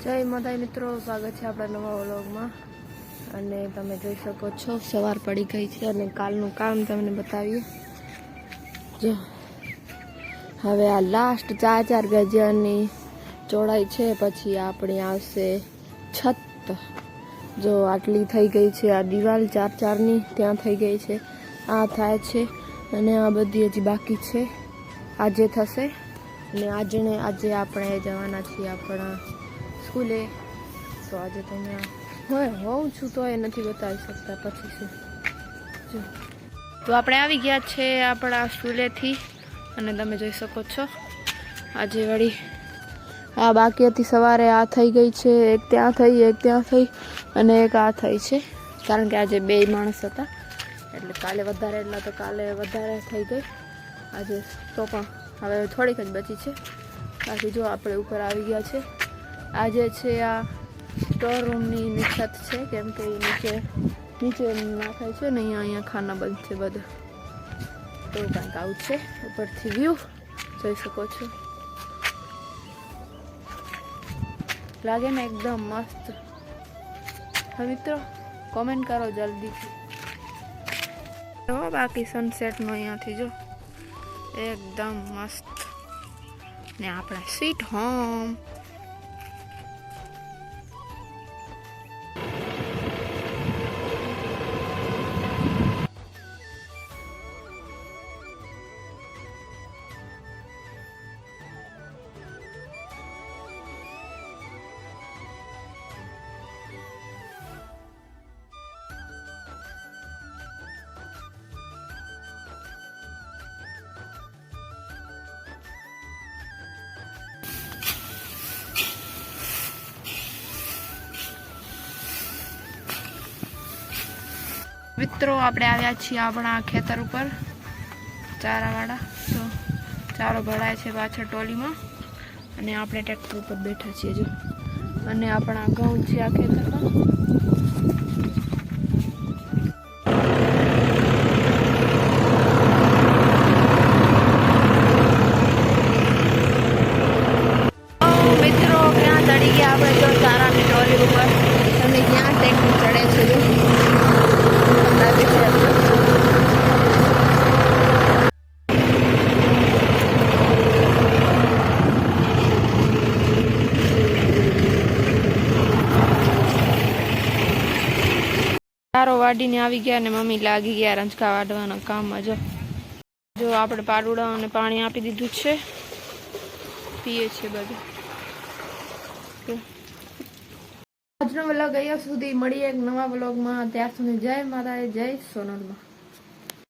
जय माता मित्रों, स्वागत है अपना नवा व्लॉग में। અને તમે જોઈ શકો છો સવાર પડી ગઈ છે અને કાલનું કામ તમને બતાવીએ। જો હવે આ લાસ્ટ 4 ગજની ચોડાઈ છે, પછી આપણી આવશે છત। જો આટલી થઈ ગઈ છે, આ દિવાલ 4-4ની ત્યાં થઈ ગઈ છે, આ થાય છે અને આ બધી હજી બાકી છે, આજે થશે। અને આજે આપણે જવાના છીએ આપણા સ્કૂલે। તો આજે તમે હોઉં છું તો એ નથી બતાવી શકતા, પછી શું। જો તો આપણે આવી ગયા છે આપણા સ્કૂલેથી અને તમે જોઈ શકો છો આજે વળી આ બાકી હતી। સવારે આ થઈ ગઈ છે, એક ત્યાં થઈ, એક ત્યાં થઈ અને એક આ થઈ છે, કારણ કે આજે 2 માણસ હતા એટલે કાલે વધારે, એટલા તો કાલે વધારે થઈ ગઈ। આજે તો પણ હવે થોડીક જ બચી છે। બાકી જો આપણે ઉપર આવી ગયા છે। આજે છે આ સ્ટોર રૂમની છત છે, કેમ કે નીચે નાખાય છે ને, અહીંયા ખાના બંધ છે બધા, તો કંઈક આવું છે। ઉપરથી વ્યૂ જોઈ શકો છો, લાગે ને એકદમ મસ્ત। હા મિત્રો, કોમેન્ટ કરો જલ્દીથી। બાકી સનસેટનો અહીંયાથી જો એકદમ મસ્ત ને આપણા સ્વીટ હોમ। મિત્રો આપણે આવ્યા છીએ આપણા ખેતર ઉપર ચારાવાળા। તો ચારો ભરાય છે પાછળ ટોલીમાં અને આપણે ટ્રેક્ટર ઉપર બેઠા છીએ જો, અને આપણા ઘઉં છે આ ખેતરમાં। મિત્રો ક્યાં ચડી ગયા આપણે જો ચારાની ટોલી ઉપર, તમે ક્યાં ટ્રેક્ટર ચડે છે જો ચારો વાડીને આવી ગયા ને મમ્મી લાગી ગયા રંજકા વાડવાના કામમાં। જો આપણે પાડુડાઓને પાણી આપી દીધું છે, પીએ છે બધું। આજનો વ્લોગ અહીંયા સુધી, મળીએ એક નવા વ્લોગમાં। ત્યાર સુધી જય માતા, જય સોનલમાં।